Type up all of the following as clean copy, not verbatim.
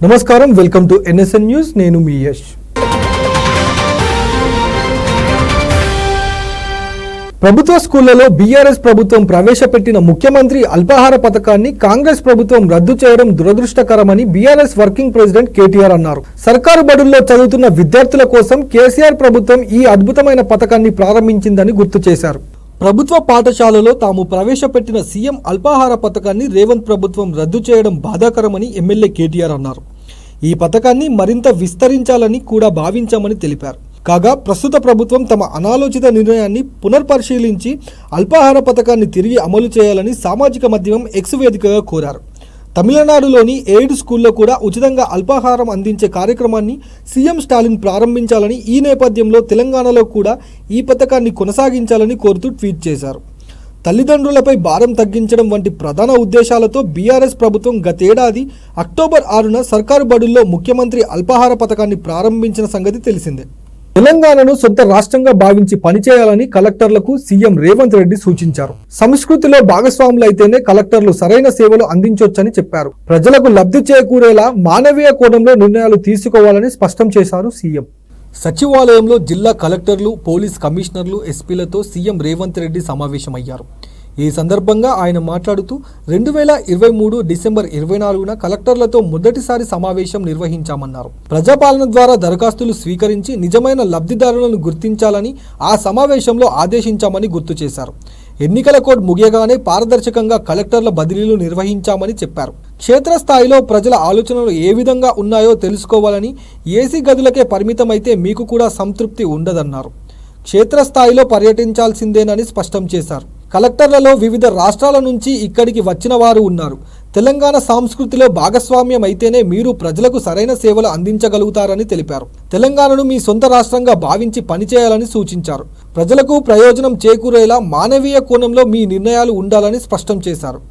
నమస్కారం, welcome to NSN news. నేను మీ యష్. ప్రభుత్వ స్కూళ్లలో బీఆర్ఎస్ ప్రభుత్వం ప్రవేశపెట్టిన ముఖ్యమంత్రి అల్పాహార పథకాన్ని కాంగ్రెస్ ప్రభుత్వం రద్దు చేయడం దురదృష్టకరమని బీఆర్ఎస్ వర్కింగ్ ప్రెసిడెంట్ కేటీఆర్ అన్నారు. సర్కారు బడుల్లో చదువుతున్న విద్యార్థుల కోసం కేసీఆర్ ప్రభుత్వం ఈ అద్భుతమైన పథకాన్ని ప్రారంభించిందని గుర్తు చేశారు. ప్రభుత్వ పాఠశాలలో తాము ప్రవేశపెట్టిన సీఎం అల్పాహార పథకాన్ని రేవంత్ ప్రభుత్వం రద్దు చేయడం బాధాకరమని ఎమ్మెల్యే కేటీఆర్ అన్నారు. ఈ పథకాన్ని మరింత విస్తరించాలని కూడా భావించామని తెలిపారు. కాగా ప్రస్తుత ప్రభుత్వం తమ అనాలోచిత నిర్ణయాన్ని పునర్పరిశీలించి అల్పాహార పథకాన్ని తిరిగి అమలు చేయాలని సామాజిక మాధ్యమం ఎక్స్ వేదికగా కోరారు. తమిళనాడులోని ఎయిడ్ స్కూల్లో కూడా ఉచితంగా అల్పాహారం అందించే కార్యక్రమాన్ని సీఎం స్టాలిన్ ప్రారంభించాలని, ఈ నేపథ్యంలో తెలంగాణలో కూడా ఈ పథకాన్ని కొనసాగించాలని కోరుతూ ట్వీట్ చేశారు. తల్లిదండ్రులపై భారం తగ్గించడం వంటి ప్రధాన ఉద్దేశాలతో బీఆర్ఎస్ ప్రభుత్వం గతేడాది అక్టోబర్ 6న సర్కారు బడుల్లో ముఖ్యమంత్రి అల్పాహార పథకాన్ని ప్రారంభించిన సంగతి తెలిసిందే. తెలంగాణను సొంత రాష్ట్రంగా భావించి పనిచేయాలని కలెక్టర్లకు సీఎం రేవంత్ రెడ్డి సూచించారు. సంస్కృతిలో భాగస్వాములైతేనే కలెక్టర్లు సరైన సేవలు అందించొచ్చని చెప్పారు. ప్రజలకు లబ్ధి చేకూరేలా మానవీయ కోణంలో నిర్ణయాలు తీసుకోవాలని స్పష్టం చేశారు సీఎం. సచివాలయంలో జిల్లా కలెక్టర్లు, పోలీస్ కమిషనర్లు, ఎస్పీలతో సీఎం రేవంత్ రెడ్డి సమావేశమయ్యారు. ఈ సందర్భంగా ఆయన మాట్లాడుతూ 2023 డిసెంబర్ 24న కలెక్టర్లతో మొదటిసారి సమావేశం నిర్వహించామన్నారు. ప్రజాపాలన ద్వారా దరఖాస్తులు స్వీకరించి నిజమైన లబ్ధిదారులను గుర్తించాలని ఆ సమావేశంలో ఆదేశించామని గుర్తు చేశారు. ఎన్నికల కోడ్ ముగియగానే పారదర్శకంగా కలెక్టర్ల బదిలీలు నిర్వహించామని చెప్పారు. క్షేత్రస్థాయిలో ప్రజల ఆలోచనలు ఏ విధంగా ఉన్నాయో తెలుసుకోవాలని, ఏసీ గదులకే పరిమితమైతే మీకు కూడా సంతృప్తి ఉండదన్నారు. క్షేత్రస్థాయిలో పర్యటించాల్సిందేనని స్పష్టం చేశారు. కలెక్టర్లలో వివిధ రాష్ట్రాల నుంచి ఇక్కడికి వచ్చిన వారు ఉన్నారు. తెలంగాణ సంస్కృతిలో భాగస్వామ్యం అయితేనే మీరు ప్రజలకు సరైన సేవలు అందించగలుగుతారని తెలిపారు. తెలంగాణను మీ సొంత రాష్ట్రంగా భావించి పనిచేయాలని సూచించారు. ప్రజలకు ప్రయోజనం చేకూరేలా మానవీయ కోణంలో మీ నిర్ణయాలు ఉండాలని స్పష్టం చేశారు.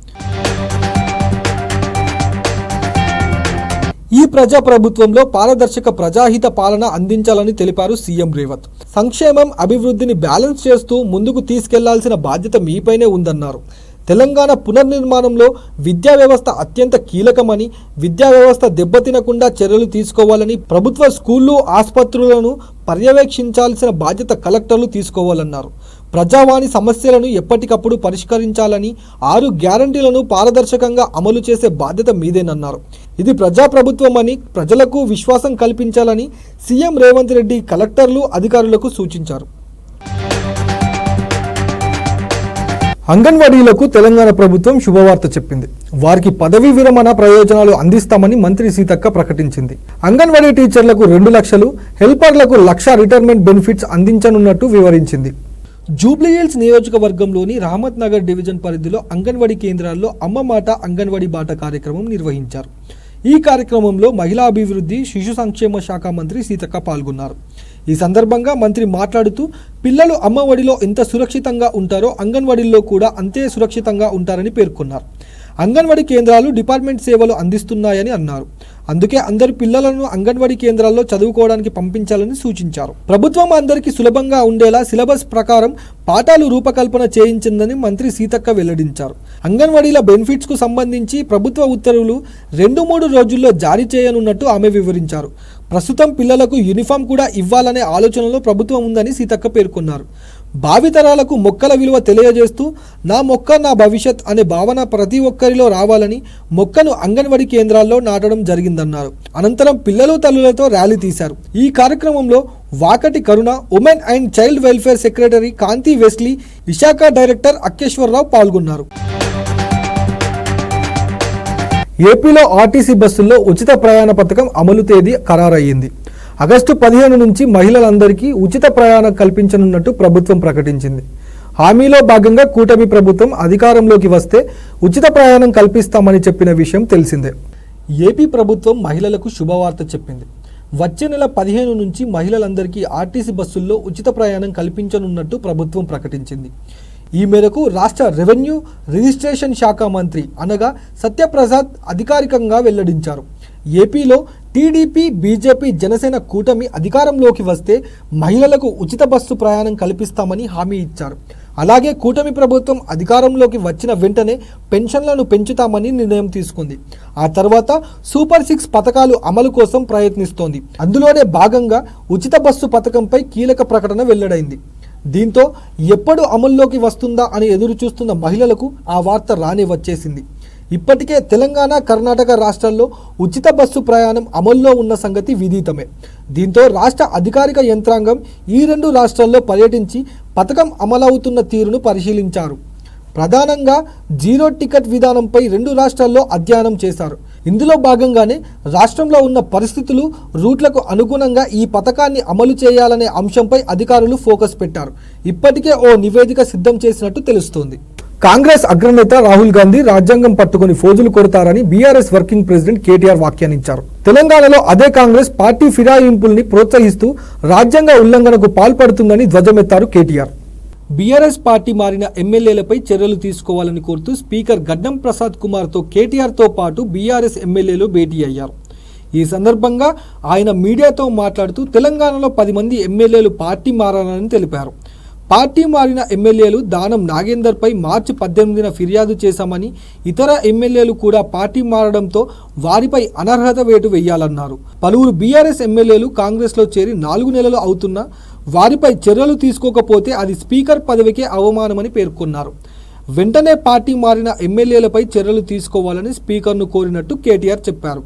ఈ ప్రజా ప్రభుత్వంలో పారదర్శక ప్రజాహిత పాలన అందించాలని తెలిపారు సీఎం రేవంత్. సంక్షేమం, అభివృద్ధిని బ్యాలెన్స్ చేస్తూ ముందుకు తీసుకెళ్లాల్సిన బాధ్యత మీపైనే ఉందన్నారు. తెలంగాణ పునర్నిర్మాణంలో విద్యా వ్యవస్థ అత్యంత కీలకమని, విద్యా వ్యవస్థ దెబ్బతినకుండా చర్యలు తీసుకోవాలని, ప్రభుత్వ స్కూళ్లు, ఆసుపత్రులను పర్యవేక్షించాల్సిన బాధ్యత కలెక్టర్లు తీసుకోవాలన్నారు. ప్రజావాణి సమస్యలను ఎప్పటికప్పుడు పరిష్కరించాలని, 6 గ్యారంటీలను పారదర్శకంగా అమలు చేసే బాధ్యత మీదేనన్నారు. ఇది ప్రజాప్రభుత్వమని ప్రజలకు విశ్వాసం కల్పించాలని సీఎం రేవంత్ రెడ్డి కలెక్టర్లు, అధికారులకు సూచించారు. అంగన్వాడీలకు తెలంగాణ ప్రభుత్వం శుభవార్త చెప్పింది. వారికి పదవీ విరమణ ప్రయోజనాలు అందిస్తామని మంత్రి సీతక్క ప్రకటించింది. అంగన్వాడీ టీచర్లకు 2 లక్షలు, హెల్పర్లకు 1,00,000 రిటైర్మెంట్ బెనిఫిట్స్ అందించనున్నట్టు వివరించింది. జూబ్లీహిల్స్ నియోజకవర్గంలోని రహమత్ నగర్ డివిజన్ పరిధిలో అంగన్వాడీ కేంద్రాల్లో అమ్మ మాట అంగన్వాడీ బాట కార్యక్రమం నిర్వహించారు. ఈ కార్యక్రమంలో మహిళా అభివృద్ధి, శిశు సంక్షేమ శాఖ మంత్రి సీతక్క పాల్గొన్నారు. ఈ సందర్భంగా మంత్రి మాట్లాడుతూ పిల్లలు అమ్మఒడిలో ఎంత సురక్షితంగా ఉంటారో అంగన్వాడీల్లో కూడా అంతే సురక్షితంగా ఉంటారని పేర్కొన్నారు. అంగన్వాడీ కేంద్రాలు డిపార్ట్మెంట్ సేవలు అందిస్తున్నాయని అన్నారు. అందుకే అందరి పిల్లలను అంగన్వాడీ కేంద్రాల్లో చదువుకోవడానికి పంపించాలని సూచించారు. ప్రభుత్వం అందరికీ సులభంగా ఉండేలా సిలబస్ ప్రకారం పాఠాలు రూపకల్పన చేయించిందని మంత్రి సీతక్క వెల్లడించారు. అంగన్వాడీల బెనిఫిట్స్ కు సంబంధించి ప్రభుత్వ ఉత్తర్వులు 2-3 రోజుల్లో జారీ చేయనున్నట్టు ఆమె వివరించారు. ప్రస్తుతం పిల్లలకు యూనిఫామ్ కూడా ఇవ్వాలనే ఆలోచనలో ప్రభుత్వం ఉందని సీతక్క పేర్కొన్నారు. భావితరాలకు మొక్కల విలువ తెలియజేస్తూ నా మొక్క నా భవిష్యత్ అనే భావన ప్రతి ఒక్కరిలో రావాలని మొక్కను అంగన్వాడీ కేంద్రాల్లో నాటడం జరిగిందన్నారు. అనంతరం పిల్లలు, తల్లులతో ర్యాలీ తీశారు. ఈ కార్యక్రమంలో Vakati Karuna, women and child welfare secretary Kanthi Wesley, Visakha director Akkeswararao పాల్గొన్నారు. ఏపీలో ఆర్టీసీ బస్సుల్లో ఉచిత ప్రయాణ పథకం అమలు తేదీ ఖరారయ్యింది. ఆగస్టు 15 నుంచి మహిళలందరికీ ఉచిత ప్రయాణం కల్పించనున్నట్టు ప్రభుత్వం ప్రకటించింది. హామీలో భాగంగా కూటమి ప్రభుత్వం అధికారంలోకి వస్తే ఉచిత ప్రయాణం కల్పిస్తామని చెప్పిన విషయం తెలిసిందే. ఏపీ ప్రభుత్వం మహిళలకు శుభవార్త చెప్పింది. వచ్చే నెల 15 నుంచి మహిళలందరికీ ఆర్టీసీ బస్సుల్లో ఉచిత ప్రయాణం కల్పించనున్నట్టు ప్రభుత్వం ప్రకటించింది. ఈ మేరకు రాష్ట్ర రెవెన్యూ రిజిస్ట్రేషన్ శాఖ మంత్రి అనగా సత్యప్రసాద్ అధికారికంగా వెల్లడించారు. ఏపీలో టీడీపీ, బీజేపీ, జనసేన కూటమి అధికారంలోకి వస్తే మహిళలకు ఉచిత బస్సు ప్రయాణం కల్పిస్తామని హామీ ఇచ్చారు. అలాగే కూటమి ప్రభుత్వం అధికారంలోకి వచ్చిన వెంటనే పెన్షన్లను పెంచుతామని నిర్ణయం తీసుకుంది. ఆ తర్వాత సూపర్ 6 పథకాలు అమలు కోసం ప్రయత్నిస్తోంది. అందులోనే భాగంగా ఉచిత బస్సు పథకంపై కీలక ప్రకటన వెల్లడైంది. దీంతో ఎప్పుడు అమల్లోకి వస్తుందా అని ఎదురు చూస్తున్న మహిళలకు ఆ వార్త రానే వచ్చేసింది. ఇప్పటికే తెలంగాణ, కర్ణాటక రాష్ట్రాల్లో ఉచిత బస్సు ప్రయాణం అమల్లో ఉన్న సంగతి విదితమే. దీంతో రాష్ట్ర అధికారిక యంత్రాంగం ఈ 2 రాష్ట్రాల్లో పర్యటించి పథకం అమలవుతున్న తీరును పరిశీలించారు. ప్రధానంగా జీరో టికెట్ విధానంపై 2 రాష్ట్రాల్లో అధ్యయనం చేశారు. ఇందులో భాగంగానే రాష్ట్రంలో ఉన్న పరిస్థితులు, రూట్లకు అనుగుణంగా ఈ పథకాన్ని అమలు చేయాలనే అంశంపై అధికారులు ఫోకస్ పెట్టారు. ఇప్పటికే ఓ నివేదిక సిద్ధం చేసినట్టు తెలుస్తోంది. కాంగ్రెస్ అగ్రనేత రాహుల్ గాంధీ రాజ్యాంగం పట్టుకుని ఫోజులు కొడతారని బీఆర్ఎస్ వర్కింగ్ ప్రెసిడెంట్ కేటీఆర్ వ్యాఖ్యానించారు. తెలంగాణలో అదే కాంగ్రెస్ పార్టీ ఫిరాయింపుల్ని ప్రోత్సహిస్తూ రాజ్యాంగ ఉల్లంఘనకు పాల్పడుతుందని ధ్వజమెత్తారు కేటీఆర్. బీఆర్ఎస్ పార్టీ మారిన ఎమ్మెల్యేలపై చర్యలు తీసుకోవాలని కోరుతూ స్పీకర్ గడ్డం ప్రసాద్ కుమార్తో కేటీఆర్తో పాటు బీఆర్ఎస్ ఎమ్మెల్యేలు భేటీ అయ్యారు. ఈ సందర్భంగా ఆయన మీడియాతో మాట్లాడుతూ తెలంగాణలో 10 మంది ఎమ్మెల్యేలు పార్టీ మారాలని తెలిపారు. పార్టీ మారిన ఎమ్మెల్యేలు దానం నాగేందర్పై మార్చి 18న ఫిర్యాదు చేశామని, ఇతర ఎమ్మెల్యేలు కూడా పార్టీ మారడంతో వారిపై అనర్హత వేటు వేయాలన్నారు. పలువురు బీఆర్ఎస్ ఎమ్మెల్యేలు కాంగ్రెస్లో చేరి 4 నెలలు అవుతున్నా వారిపై చర్యలు తీసుకోకపోతే అది స్పీకర్ పదవికే అవమానమని పేర్కొన్నారు. వెంటనే పార్టీ మారిన ఎమ్మెల్యేలపై చర్యలు తీసుకోవాలని స్పీకర్ను కోరినట్టు కేటీఆర్ చెప్పారు.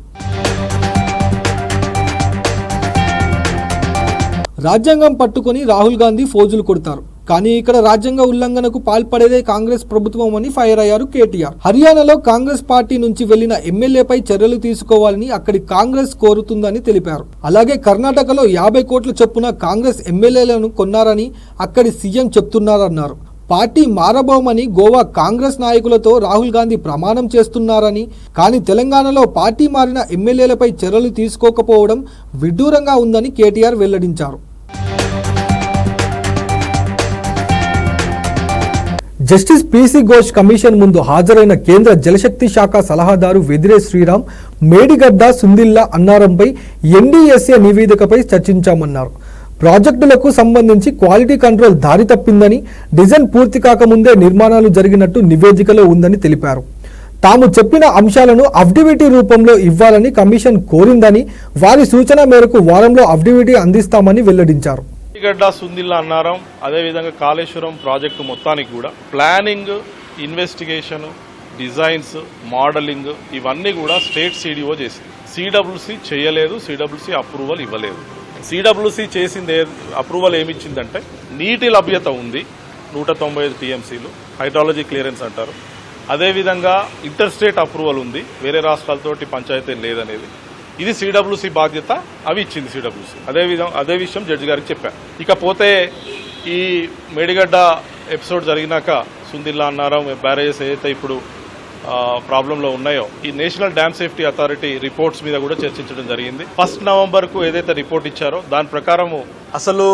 రాజ్యాంగం పట్టుకొని రాహుల్ గాంధీ ఫోజులు కొడతారు, కానీ ఇక్కడ రాజ్యాంగ ఉల్లంఘనకు పాల్పడేదే కాంగ్రెస్ ప్రభుత్వం అని ఫైర్ అయ్యారు కేటీఆర్. హర్యానాలో కాంగ్రెస్ పార్టీ నుంచి వెళ్లిన ఎమ్మెల్యేపై చర్యలు తీసుకోవాలని అక్కడి కాంగ్రెస్ కోరుతుందని తెలిపారు. అలాగే కర్ణాటకలో 50 కోట్ల చొప్పున కాంగ్రెస్ ఎమ్మెల్యేలను కొన్నారని అక్కడి సీఎం చెప్తున్నారన్నారు. పార్టీ మారబోమని గోవా కాంగ్రెస్ నాయకులతో రాహుల్ గాంధీ ప్రమాణం చేస్తున్నారని, కానీ తెలంగాణలో పార్టీ మారిన ఎమ్మెల్యేలపై చర్యలు తీసుకోకపోవడం విడ్డూరంగా ఉందని కేటీఆర్ వెల్లడించారు. జస్టిస్ పీసీ ఘోష్ కమిషన్ ముందు హాజరైన కేంద్ర జలశక్తి శాఖ సలహాదారు వెదిరే శ్రీరామ్ మేడిగడ్డ, సుందిల్లా, అన్నారంపై ఎన్డీఎస్ఏ నివేదికపై చర్చించామన్నారు. ప్రాజెక్టులకు సంబంధించి క్వాలిటీ కంట్రోల్ దారి తప్పిందని, డిజైన్ పూర్తి కాకముందే నిర్మాణాలు జరిగినట్టు నివేదికలో ఉందని తెలిపారు. తాము చెప్పిన అంశాలను అఫిడవిటీ రూపంలో ఇవ్వాలని కమిషన్ కోరిందని, వారి సూచన మేరకు వారంలో అఫిడవిటీ అందిస్తామని వెల్లడించారు. గడ్డ, సుందిల్లా, అన్నారం, అదేవిధంగా కాళేశ్వరం ప్రాజెక్టు మొత్తానికి కూడా ప్లానింగ్, ఇన్వెస్టిగేషన్, డిజైన్స్, మోడలింగ్ ఇవన్నీ కూడా స్టేట్ సిడిఓ చేసింది. సిడబ్ల్యూసి చేయలేదు, సిడబ్ల్యూసి అప్రూవల్ ఇవ్వలేదు. సిడబ్ల్యూసి చేసింది అప్రూవల్ ఏమిచ్చిందంటే నీటి లభ్యత ఉంది, 195 టీఎంసీలు, హైడ్రాలజీ క్లియరెన్స్ అంటారు. అదేవిధంగా ఇంటర్ స్టేట్ అప్రూవల్ ఉంది, వేరే రాష్ట్రాలతోటి పంచాయతీ లేదనేది. ఇది సిడబ్ల్యూసి బాధ్యత, అవి ఇచ్చింది సిడబ్ల్యూసి. అదే విషయం జడ్జి గారికి చెప్పాను. ఇకపోతే ఈ మేడిగడ్డ ఎపిసోడ్ జరిగినాక సుందిల్లా, అన్నారం బ్యారేజెస్ ఏదైతే ఇప్పుడు ప్రాబ్లంలో ఉన్నాయో ఈ national dam safety authority reports మీద కూడా చర్చించడం జరిగింది. 1 నవంబర్కు ఏదైతే రిపోర్ట్ ఇచ్చారో దాని ప్రకారము అసలు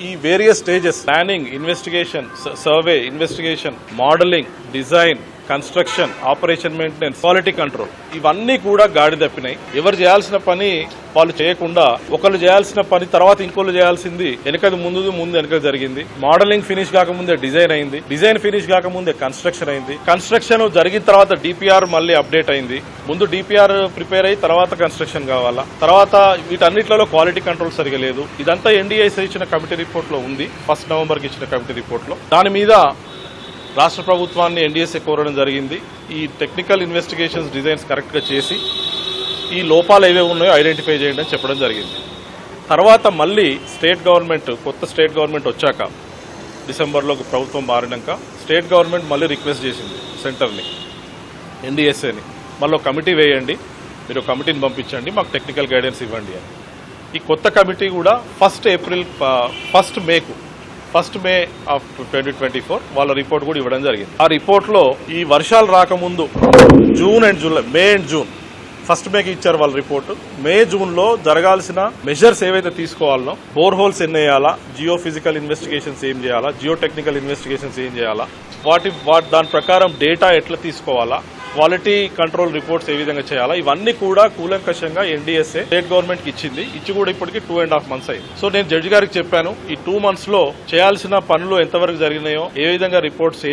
ఈ various stages planning, investigation, survey, investigation, modelling, design, construction, operation maintenance, quality control ఇవన్నీ కూడా గాడి తప్పినాయి. ఎవరు చేయాల్సిన పని వాళ్ళు చేయకుండా ఒకళ్ళు చేయాల్సిన పని తర్వాత ఇంకోళ్ళు చేయాల్సింది వెనకది ముందు వెనక జరిగింది. మోడలింగ్ ఫినిష్ కాకముందే డిజైన్ అయింది, డిజైన్ ఫినిష్ కాకముందే కన్స్ట్రక్షన్ అయింది, కన్స్ట్రక్షన్ జరిగిన తర్వాత డిపిఆర్ మళ్ళీ అప్డేట్ అయింది. ముందు డిపిఆర్ ప్రిపేర్ అయ్యి తర్వాత కన్స్ట్రక్షన్ కావాలా, తర్వాత వీటన్నిటిలో క్వాలిటీ కంట్రోల్ సరిగా లేదు. ఇదంతా ఎన్డీఐసీ ఇచ్చిన కమిటీ రిపోర్ట్ లో ఉంది, 1 నవంబర్కి ఇచ్చిన కమిటీ రిపోర్ట్ లో. దాని మీద రాష్ట్ర ప్రభుత్వాన్ని ఎన్డీఎస్ఏ కోరడం జరిగింది. ఈ టెక్నికల్ ఇన్వెస్టిగేషన్స్, డిజైన్స్ కరెక్ట్గా చేసి ఈ లోపాలు ఏవేవి ఉన్నాయో ఐడెంటిఫై చేయండి అని చెప్పడం జరిగింది. తర్వాత మళ్ళీ కొత్త స్టేట్ గవర్నమెంట్ వచ్చాక డిసెంబర్లో ప్రభుత్వం మారినాక స్టేట్ గవర్నమెంట్ మళ్ళీ రిక్వెస్ట్ చేసింది సెంటర్ని, ఎన్డీఎస్ఏని, మళ్ళీ కమిటీ వేయండి, మీరు కమిటీని పంపించండి, మాకు టెక్నికల్ గైడెన్స్ ఇవ్వండి అని. ఈ కొత్త కమిటీ కూడా 1 మే ఆఫ్ 2024 వాళ్ళ రిపోర్ట్ కూడా ఇవ్వడం జరిగింది. ఆ రిపోర్ట్లో ఈ వర్షాలు రాకముందు మే అండ్ జూన్ 1 మేకి ఇచ్చారు వాళ్ళ రిపోర్టు. మే, జూన్లో జరగాల్సిన మెజర్స్ ఏవైతే తీసుకోవాలనో, బోర్ హోల్స్ ఎన్ని వేయాలా, జియో ఫిజికల్ ఇన్వెస్టిగేషన్స్ ఏం చేయాలా, జియో టెక్నికల్ ఇన్వెస్టిగేషన్స్ ఏం చేయాలా, దాని ప్రకారం డేటా ఎట్లా తీసుకోవాలా, క్వాలిటీ కంట్రోల్ రిపోర్ట్స్ ఏ విధంగా చేయాలా ఇవన్నీ కూడా కూలంకషంగా ఎన్డీఎస్ఏ స్టేట్ గవర్నమెంట్ కి ఇచ్చింది. ఇచ్చి కూడా ఇప్పటికి 2.5 months అయింది. సో నేను జడ్జి గారికి చెప్పాను, ఈ 2 months లో చేయాల్సిన పనులు ఎంతవరకు జరిగినాయో, ఏ విధంగా రిపోర్ట్స్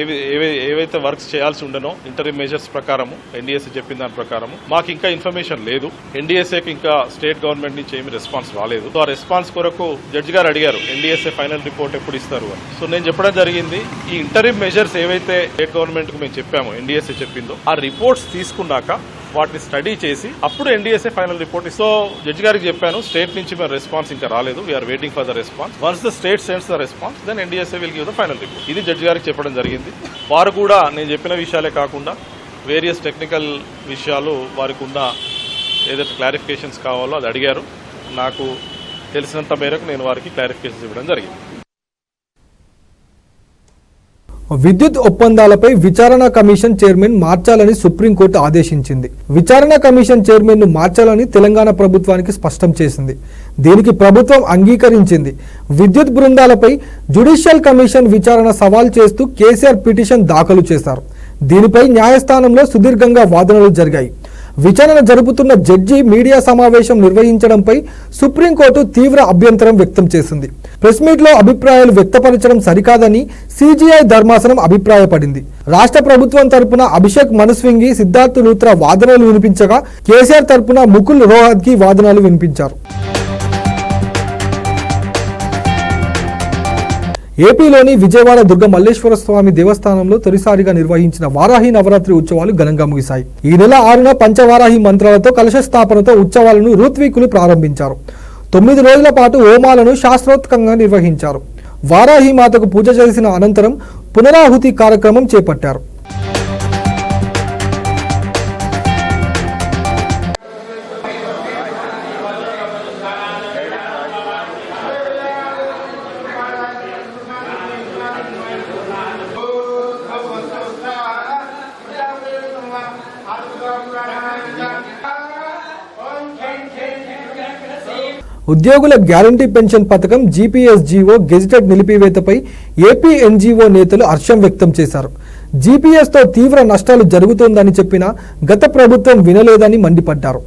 ఏవైతే వర్క్స్ చేయాల్సి ఉండనో ఇంటరిమ్ మెజర్స్ ప్రకారము ఎన్డీఎస్ఏ చెప్పిన దాని ప్రకారము మాకు ఇంకా ఇన్ఫర్మేషన్ లేదు. ఎన్డీఎస్ఏకి ఇంకా స్టేట్ గవర్నమెంట్ నుంచి ఏమి రెస్పాన్స్ రాలేదు. సో ఆ రెస్పాన్స్ కొరకు జడ్జి గారు అడిగారు ఎన్డీఎస్ఏ ఫైనల్ రిపోర్ట్ ఎప్పుడు ఇస్తారు అని. సో నేను చెప్పడం జరిగింది, ఈ ఇంటరిమ్ మెజర్స్ ఏవైతే స్టేట్ గవర్నమెంట్ కు మేము చెప్పాము ఎన్డీఎస్ఏ చెప్పిందో ఆ రిపోర్ట్స్ తీసుకున్నాక వాటిని స్టడీ చేసి అప్పుడు NDSA final report. So judge గారికి చెప్పాను, స్టేట్ నుంచి మేము రెస్పాన్స్ ఇంకా రాలేదు, we're waiting for the response. Once the state sends the response then NDSA will give the final report. ఇది జడ్జి గారికి చెప్పడం జరిగింది. వారు కూడా నేను చెప్పిన విషయాలే కాకుండా వేరియస్ టెక్నికల్ విషయాలు వారికి ఉన్న ఏదైతే క్లారిఫికేషన్స్ కావాలో అది అడిగారు. నాకు తెలిసినంత మేరకు నేను వారికి క్లారిఫికేషన్స్ ఇవ్వడం జరిగింది. విద్యుత్ ఒప్పందాలపై విచారణ కమిషన్ చైర్మన్ మార్చాలని సుప్రీంకోర్టు ఆదేశించింది. విచారణ కమిషన్ చైర్మన్ ను మార్చాలని తెలంగాణ ప్రభుత్వానికి స్పష్టం చేసింది. దీనికి ప్రభుత్వం అంగీకరించింది. విద్యుత్ బృందాలపై జ్యుడిషియల్ కమిషన్ విచారణ సవాల్ చేస్తూ కేసీఆర్ పిటిషన్ దాఖలు చేశారు. దీనిపై న్యాయస్థానంలో సుదీర్ఘంగా వాదనలు జరిగాయి. విచారణ జరుపుతున్న జడ్జి మీడియా సమావేశం నిర్వహించడంపై సుప్రీంకోర్టు తీవ్ర అభ్యంతరం వ్యక్తం చేసింది. ప్రెస్ మీట్ లో అభిప్రాయాలు వ్యక్తపరచడం సరికాదని సిజిఐ ధర్మాసనం అభిప్రాయపడింది. రాష్ట్ర ప్రభుత్వం తరపున అభిషేక్ మనుస్వింగి, సిద్ధార్థ్ లూత్రా వాదనలు వినిపించగా కేసీఆర్ తరపున ముకుల్ రోహత్గి వాదనలు వినిపించారు. ఏపీలోని విజయవాడ దుర్గ మల్లేశ్వర స్వామి దేవస్థానంలో తొలిసారిగా నిర్వహించిన వారాహి నవరాత్రి ఉత్సవాలు ఘనంగా ముగిశాయి. ఈ నెల 6న పంచవారాహి మంత్రాలతో కలశ స్థాపనతో ఉత్సవాలను ఋత్వికులు ప్రారంభించారు. 9 రోజుల పాటు హోమాలను శాస్త్రోక్తంగా నిర్వహించారు. వారాహి మాతకు పూజ చేసిన అనంతరం పునరాహుతి కార్యక్రమం చేపట్టారు. ఉద్యోగుల గ్యారంటీ పెన్షన్ పథకం జీపీఎస్జీఓ గెజిటెడ్ నిలిపివేతపై ఏపీ ఎన్జీఓ నేతలు హర్షం వ్యక్తం చేశారు. జీపీఎస్తో తీవ్ర నష్టాలు జరుగుతోందని చెప్పినా గత ప్రభుత్వం వినలేదని మండిపడ్డారు.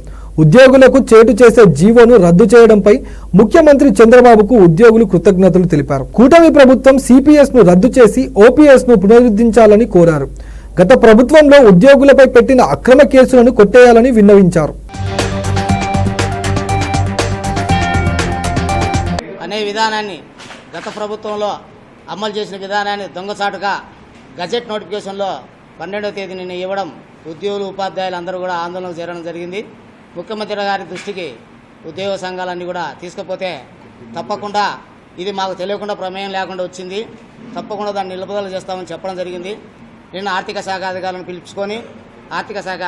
ఉద్యోగులకు చేటు చేసే జీవోను రద్దు చేయడంపై ముఖ్యమంత్రి చంద్రబాబుకు ఉద్యోగులు కృతజ్ఞతలు తెలిపారు. కూటమి ప్రభుత్వం సిపిఎస్ ను రద్దు చేసి ఓపీఎస్ ను పునరుద్ధరించాలని కోరారు. గత ప్రభుత్వంలో ఉద్యోగులపై పెట్టిన అక్రమ కేసులను కొట్టేయాలని విన్నవించారు. అనే విధానాన్ని గత ప్రభుత్వంలో అమలు చేసిన విధానాన్ని దొంగచాటుగా గజెట్ నోటిఫికేషన్లో 12వ తేదీని ఇవ్వడం ఉద్యోగులు ఉపాధ్యాయులు అందరూ కూడా ఆందోళన చేరడం జరిగింది. ముఖ్యమంత్రి గారి దృష్టికి ఉద్యోగ సంఘాలన్నీ కూడా తీసుకపోతే తప్పకుండా ఇది మాకు తెలియకుండా ప్రమేయం లేకుండా వచ్చింది, తప్పకుండా దాన్ని నిలుపుదల చేస్తామని చెప్పడం జరిగింది. నిన్న ఆర్థిక శాఖ అధికారులను పిలుచుకొని ఆర్థిక శాఖ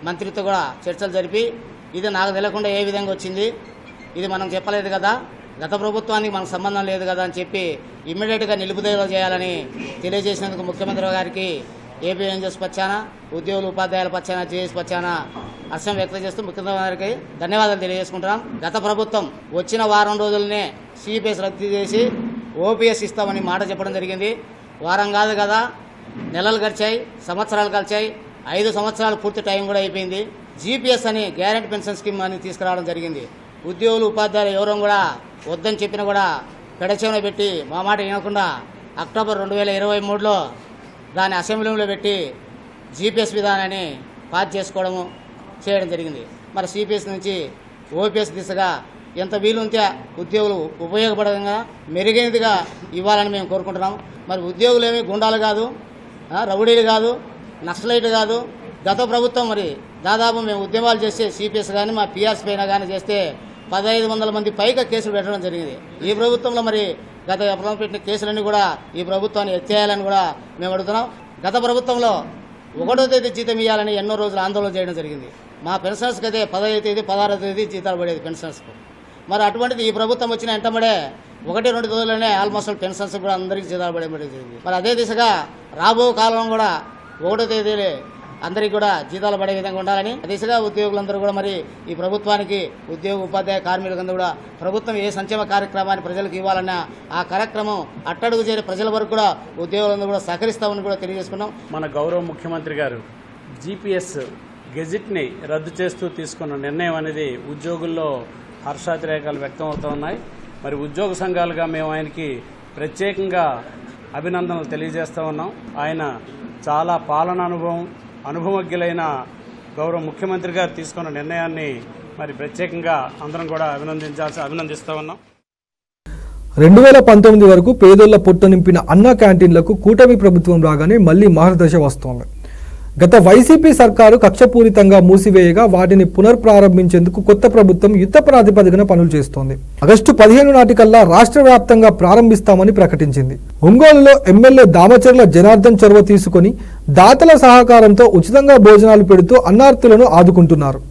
మంత్రితో కూడా చర్చలు జరిపి ఇది నాకు తెలియకుండా ఏ విధంగా వచ్చింది, ఇది మనం చెప్పలేదు కదా, గత ప్రభుత్వానికి మనకు సంబంధం లేదు కదా అని చెప్పి ఇమ్మీడియట్గా నిలుపుదల చేయాలని తెలియజేసినందుకు ముఖ్యమంత్రి గారికి ఏపీ ఎన్జిఓస్ పక్షాన ఉద్యోగులు ఉపాధ్యాయుల పక్షాన జేఎస్ పక్షాన హర్షం వ్యక్తం చేస్తూ ముఖ్యమంత్రి గారికి ధన్యవాదాలు తెలియజేసుకుంటున్నాం. గత ప్రభుత్వం వచ్చిన వారం రోజులనే సిపిఎస్ రద్దు చేసి ఓపీఎస్ ఇస్తామని మాట చెప్పడం జరిగింది. వారం కాదు కదా, నెలలు గడిచాయి, సంవత్సరాలు గడిచాయి, 5 సంవత్సరాలు పూర్తి టైం కూడా అయిపోయింది. జీపీఎస్ అని గ్యారెంటీ పెన్షన్ స్కీమ్ అని తీసుకురావడం జరిగింది. ఉద్యోగులు ఉపాధ్యాయులు ఎవరూ కూడా వద్దని చెప్పినా కూడా పెడచెవిన పెట్టి మా మాట వినకుండా అక్టోబర్ 2023లో దాన్ని అసెంబ్లీలో పెట్టి జీపీఎస్ విధానాన్ని పాస్ చేసుకోవడము చేయడం జరిగింది. మరి సిపిఎస్ నుంచి ఓపీఎస్ దిశగా ఎంత వీలుంటే ఉద్యోగులు ఉపయోగపడంగా మెరుగైనదిగా ఇవ్వాలని మేము కోరుకుంటున్నాం. మరి ఉద్యోగులు ఏమీ గుండాలు కాదు, రౌడీలు కాదు, నక్సలైట్ కాదు. గత ప్రభుత్వం మరి దాదాపు మేము ఉద్యమాలు చేస్తే సిపిఎస్ కానీ మా పిఆర్సీ పైన కానీ చేస్తే 1500 మంది పైగా కేసులు పెట్టడం జరిగింది. ఈ ప్రభుత్వంలో మరి గత ప్రభుత్వం పెట్టిన కేసులన్నీ కూడా ఈ ప్రభుత్వాన్ని ఎత్తేయాలని కూడా మేము అడుగుతున్నాం. గత ప్రభుత్వంలో 1వ తేదీ జీతం ఇవ్వాలని ఎన్నో రోజులు ఆందోళన చేయడం జరిగింది. మా పెన్షనర్స్కి అయితే 15వ తేదీ 16వ తేదీ జీతాలు పడేది పెన్షనర్స్కు. మరి అటువంటిది ఈ ప్రభుత్వం వచ్చిన వెంటబడే 1-2 రోజుల్లోనే ఆల్మోస్ట్ పెన్షన్స్ కూడా అందరికీ జీతాలు పడేది జరిగింది. మరి అదే దిశగా రాబో కాలం కూడా 1వ తేదీ అందరికీ కూడా జీతాలు పడే విధంగా ఉండాలని దిశగా ఉద్యోగులందరూ కూడా మరి ఈ ప్రభుత్వానికి ఉద్యోగ ఉపాధ్యాయ కార్మికులందరూ కూడా ప్రభుత్వం ఏ సంక్షేమ కార్యక్రమాన్ని ప్రజలకు ఇవ్వాలన్నా ఆ కార్యక్రమం అట్టడుగు చేరే ప్రజల వరకు కూడా ఉద్యోగులందరూ కూడా సహకరిస్తామని కూడా తెలియజేసుకున్నాం. మన గౌరవ ముఖ్యమంత్రి గారు జీపీఎస్ గెజిట్ని రద్దు చేస్తూ తీసుకున్న నిర్ణయం అనేది ఉద్యోగుల్లో హర్షాతిరేకాలు వ్యక్తం అవుతూ ఉన్నాయి. మరి ఉద్యోగ సంఘాలుగా మేము ఆయనకి ప్రత్యేకంగా అభినందనలు తెలియజేస్తూ ఉన్నాం. ఆయన చాలా పాలన అనుభవజ్ఞులైన గౌరవ ముఖ్యమంత్రి గారు తీసుకున్న నిర్ణయాన్ని మరి ప్రత్యేకంగా అందరం కూడా అభినందిస్తూ ఉన్నాం. 2019 వరకు పేదోళ్ల పొట్ట నింపిన అన్నా క్యాంటీన్లకు కూటమి ప్రభుత్వం రాగానే మళ్లీ మహర్దశ వస్తోంది. గత వైసీపీ సర్కారు కక్షపూరితంగా మూసివేయగా వాటిని పునర్ప్రారంభించేందుకు కొత్త ప్రభుత్వం యుద్ధ ప్రాతిపదికన పనులు చేస్తోంది. ఆగస్టు 15 నాటికల్లా రాష్ట్ర వ్యాప్తంగా ప్రారంభిస్తామని ప్రకటించింది. ఒంగోలులో ఎమ్మెల్యే దామచర్ల జనార్దన్ చొరవ తీసుకుని దాతల సహకారంతో ఉచితంగా భోజనాలు పెడుతూ అన్నార్తులను ఆదుకుంటున్నారు.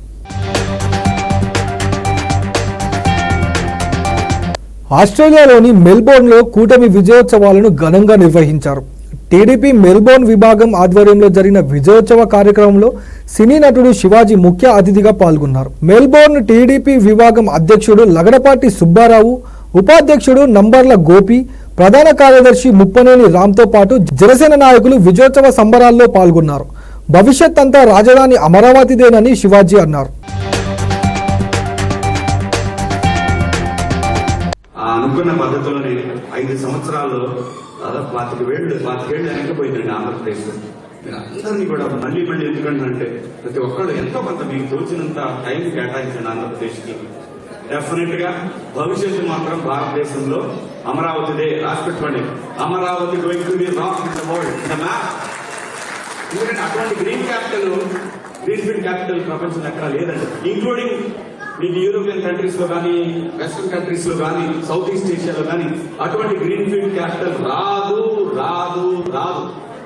ఆస్ట్రేలియాలోని మెల్బోర్న్లో కూటమి విజయోత్సవాలను ఘనంగా నిర్వహించారు. టీడీపీ మెల్బోర్న్ విభాగం ఆధ్వర్యంలో జరిగిన విజయోత్సవ కార్యక్రమంలో సినీ నటుడు శివాజీ ముఖ్య అతిథిగా పాల్గొన్నారు. మెల్బోర్న్ టీడీపీ విభాగం అధ్యక్షుడు లగడపాటి సుబ్బారావు, ఉపాధ్యక్షుడు నంబర్ల గోపి, ప్రధాన కార్యదర్శి ముప్పనేని రామ్తో పాటు జనసేన నాయకులు విజయోత్సవ సంబరాల్లో పాల్గొన్నారు. భవిష్యత్ అంతా రాజధాని అమరావతిదేనని శివాజీ అన్నారు. అనుకున్న పద్ధతిలోనే 5 సంవత్సరాల్లో దాదాపు 25 ఏళ్ళు వెనకపోయిందండి ఆంధ్రప్రదేశ్. మీరు అందరినీ కూడా మళ్ళీ ఎందుకంటే ప్రతి ఒక్కళ్ళు ఎంతో కొంత మీకు తోచినంత టైం కేటాయించండి ఆంధ్రప్రదేశ్కి. డెఫినెట్ గా భవిష్యత్తు మాత్రం భారతదేశంలో అమరావతిదే. రాసి పెట్టుకోండి, Amaravati going to be rock in the world in the map. ఎందుకంటే అటువంటి గ్రీన్ ఫీల్డ్ క్యాపిటల్ ప్రపంచంలో ఎక్కడా లేదండి. ఇంక్లూడింగ్ మీకు యూరోపియన్ కంట్రీస్ లో కానీ, వెస్టర్న్ కంట్రీస్ లో కానీ, సౌత్ ఈస్ట్ ఏషియాలో కానీ అటువంటి గ్రీన్ ఫీల్డ్ క్యాపిటల్ రాదు.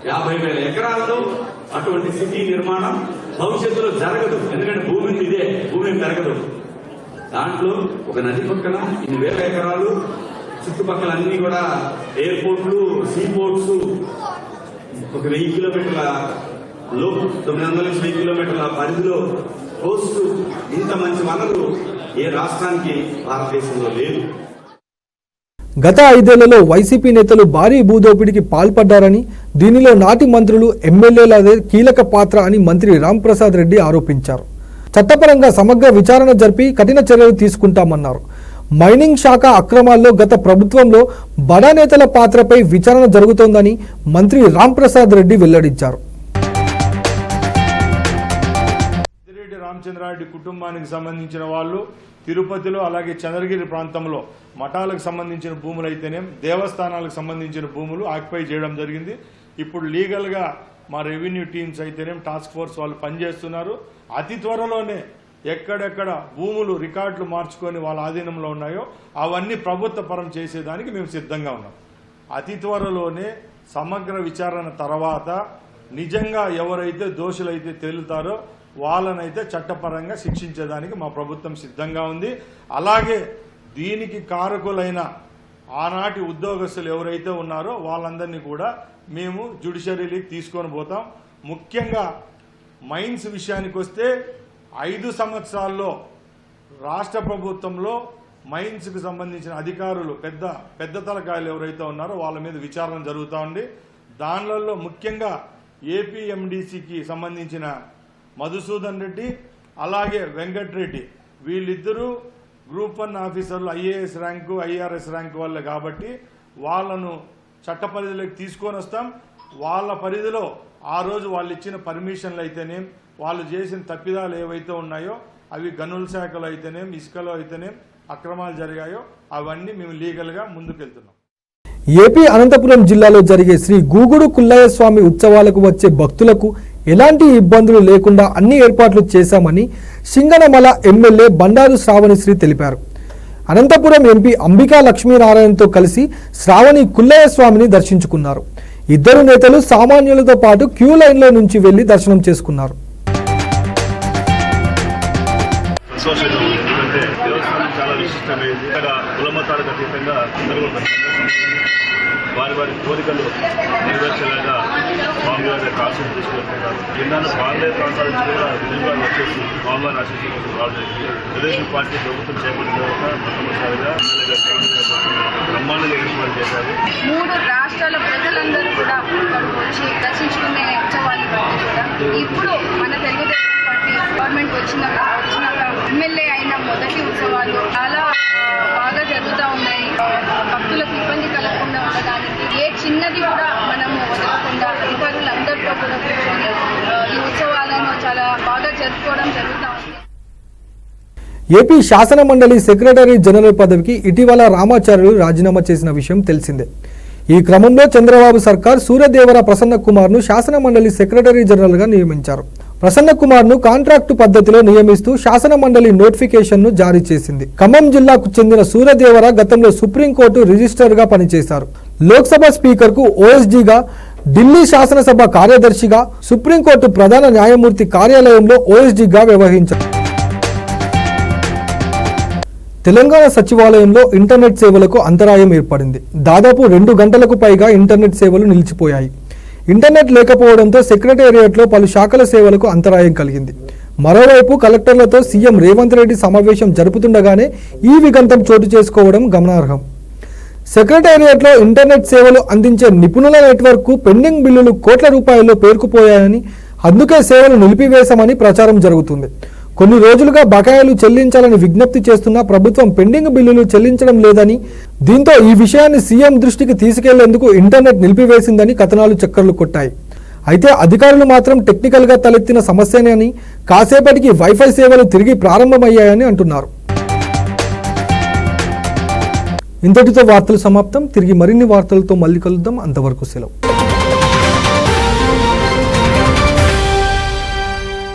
50,000 ఎకరాల్లో అటువంటి సిటీ నిర్మాణం భవిష్యత్తులో జరగదు. ఎందుకంటే భూమి ఇదే, భూమి పెరగదు. దాంట్లో ఒక నది పక్కన 1,000 ఎకరాలు, చుట్టుపక్కల అన్ని కూడా ఎయిర్పోర్ట్లు, సీ పోర్ట్స్, ఒక 1000 కిలోమీటర్ల లోపు 900 నుంచి 1000 కిలోమీటర్ల పరిధిలో కోస్టు. ఇంత మంచి వనరు ఏ రాష్ట్రానికి భారతదేశంలో లేదు. గత 5 ఏళ్లలో వైసీపీ నేతలు భారీ భూదోపిడికి పాల్పడ్డారని, దీనిలో నాటి మంత్రులు, ఎమ్మెల్యేలదే కీలక పాత్ర అని మంత్రి రాంప్రసాద్ రెడ్డి ఆరోపించారు. చట్టపరంగా సమగ్ర విచారణ జరిపి కఠిన చర్యలు తీసుకుంటామన్నారు. మైనింగ్ శాఖ అక్రమాల్లో గత ప్రభుత్వంలో బడా నేతల పాత్రపై విచారణ జరుగుతోందని మంత్రి రాంప్రసాద్ రెడ్డి వెల్లడించారు. రామచంద్రారెడ్డి కుటుంబానికి సంబంధించిన వాళ్ళు తిరుపతిలో, అలాగే చంద్రగిరి ప్రాంతంలో మఠాలకు సంబంధించిన భూములు అయితేనే, దేవస్థానాలకు సంబంధించిన భూములు ఆక్యుపై చేయడం జరిగింది. ఇప్పుడు లీగల్గా మా రెవెన్యూ టీమ్స్ అయితేనే, టాస్క్ ఫోర్స్ వాళ్ళు పనిచేస్తున్నారు. అతి త్వరలోనే ఎక్కడెక్కడ భూములు రికార్డులు మార్చుకొని వాళ్ళ ఆధీనంలో ఉన్నాయో అవన్నీ ప్రభుత్వ పరం చేసేదానికి మేము సిద్ధంగా ఉన్నాం. అతి త్వరలోనే సమగ్ర విచారణ తర్వాత నిజంగా ఎవరైతే దోషులైతే తేలుతారో వాళ్ళనైతే చట్టపరంగా శిక్షించేదానికి మా ప్రభుత్వం సిద్ధంగా ఉంది. అలాగే దీనికి కారకులైన ఆనాటి ఉద్యోగస్తులు ఎవరైతే ఉన్నారో వాళ్ళందరినీ కూడా మేము జ్యుడిషియరీకి తీసుకొని పోతాం. ముఖ్యంగా మైన్స్ విషయానికి వస్తే 5 సంవత్సరాల్లో రాష్ట్ర ప్రభుత్వంలో మైన్స్కి సంబంధించిన అధికారులు పెద్ద తలకాయలు ఎవరైతే ఉన్నారో వాళ్ళ మీద విచారణ జరుగుతూ ఉంది. దానిలో ముఖ్యంగా ఏపీఎండిసికి సంబంధించిన మధుసూదన్ రెడ్డి, అలాగే వెంకట్రెడ్డి, వీళ్ళిద్దరూ గ్రూప్ 1 ఆఫీసర్లు, ఐఏఎస్ ర్యాంకు, ఐఆర్ఎస్ ర్యాంకు వాళ్ళే కాబట్టి వాళ్ళను చట్ట పరిధిలోకి తీసుకొని వస్తాం. వాళ్ళ పరిధిలో ఆ రోజు వాళ్ళు ఇచ్చిన పర్మిషన్లు అయితేనేం, వాళ్ళు చేసిన తప్పిదాలు ఏవైతే ఉన్నాయో అవి గనుల శాఖలో అయితేనేం, ఇసుకలో అయితేనేం అక్రమాలు జరిగాయో అవన్నీ మేము లీగల్గా ముందుకెళ్తున్నాం. ఏపీ అనంతపురం జిల్లాలో జరిగే శ్రీ గూగుడు కుల్లయ్య స్వామి ఉత్సవాలకు వచ్చే భక్తులకు ఎలాంటి ఇబ్బందులు లేకుండా అన్ని ఏర్పాట్లు చేశామని సింగనమల ఎమ్మెల్యే బండారు శ్రావణిశ్రీ తెలిపారు. అనంతపురం ఎంపీ అంబికా లక్ష్మీనారాయణతో కలిసి శ్రావణి కుల్లయ్య స్వామిని దర్శించుకున్నారు. ఇద్దరు నేతలు సామాన్యులతో పాటు క్యూ లైన్లో నుంచి వెళ్లి దర్శనం చేసుకున్నారు. వారి కోరికలు నెరవేర్చేలాగా స్వామివారి ఆశీస్సులు తీసుకెళ్తున్నారు. జిల్లాను బాలయ ప్రాంతాల నుంచి కూడా విధంగా వచ్చేసి స్వామివారి ఆశీస్సులు రావడం జరిగింది. తెలుగుదేశం పార్టీ ప్రభుత్వం చేపట్టిన తర్వాత మొట్టమొదటిసారిగా ఎమ్మెల్యేగా బ్రహ్మ బ్రహ్మాండంగా ఏర్పాటు చేశారు. 3 రాష్ట్రాల ప్రజలందరూ కూడా ఇక్కడికి వచ్చి దర్శించుకునే ఉత్సవాలు ఇవన్నీ కూడా ఇప్పుడు మన తెలుగుదేశం పార్టీ గవర్నమెంట్ వచ్చినాక ఎమ్మెల్యే అయిన మొదటి ఉత్సవాలు చాలా బాగా జరుగుతూ ఉన్నాయి. భక్తులకు ఇబ్బంది కలగకుండా ఉండడానికి ఏ చిన్నది కూడా మనము వదలకుండా అధికారులందరితో కూడా కూర్చొని ఈ ఉత్సవాలను చాలా బాగా జరుపుకోవడం జరుగుతూ ఉంది. ఏపీ శాసన మండలి సెక్రటరీ జనరల్ పదవికి ఇటీవల రామాచార్యులు రాజీనామా చేసిన విషయం తెలిసిందే. ఈ క్రమంలో చంద్రబాబు సర్కార్ సూర్యదేవర ప్రసన్న కుమార్ ను శాసన మండలి సెక్రటరీ జనరల్ గా నియమించారు. ప్రసన్న కుమార్ ను కాంట్రాక్టు పద్ధతిలో నియమిస్తూ శాసన మండలి నోటిఫికేషన్ ను జారీ చేసింది. ఖమ్మం జిల్లాకు చెందిన సూర్యదేవర గతంలో సుప్రీంకోర్టు రిజిస్టర్ గా పనిచేశారు. లోక్సభ స్పీకర్ కు ఓఎస్డీగా, ఢిల్లీ శాసనసభ కార్యదర్శిగా, సుప్రీంకోర్టు ప్రధాన న్యాయమూర్తి కార్యాలయంలో ఓఎస్డీగా వ్యవహరించారు. తెలంగాణ సచివాలయంలో ఇంటర్నెట్ సేవలకు అంతరాయం ఏర్పడింది. దాదాపు 2 గంటలకు పైగా ఇంటర్నెట్ సేవలు నిలిచిపోయాయి. ఇంటర్నెట్ లేకపోవడంతో సెక్రటేరియట్లో పలు శాఖల సేవలకు అంతరాయం కలిగింది. మరోవైపు కలెక్టర్లతో సీఎం రేవంత్ రెడ్డి సమావేశం జరుపుతుండగానే ఈ విఘంతం చోటు చేసుకోవడం గమనార్హం. సెక్రటేరియట్లో ఇంటర్నెట్ సేవలు అందించే నిపుణుల నెట్వర్క్కు పెండింగ్ బిల్లులు కోట్ల రూపాయల్లో పేరుకుపోయాయని, అందుకే సేవలు నిలిపివేశామని ప్రచారం జరుగుతుంది. కొన్ని రోజులుగా బకాయిలు చెల్లించాలని విజ్ఞప్తి చేస్తున్నా ప్రభుత్వం పెండింగ్ బిల్లులు చెల్లించడం లేదని, దీంతో ఈ విషయాన్ని సీఎం దృష్టికి తీసుకెళ్లేందుకు ఇంటర్నెట్ నిలిపివేసిందని కథనాలు చక్కర్లు కొట్టాయి. అయితే అధికారులు మాత్రం టెక్నికల్గా తలెత్తిన సమస్యనే, కాసేపటికి వైఫై సేవలు తిరిగి ప్రారంభమయ్యాయని అంటున్నారు. ఇంతటితో వార్తలు సమాప్తం. తిరిగి మరిన్ని వార్తలతో మళ్ళీ కలుద్దాం. అంతవరకు సెలవు.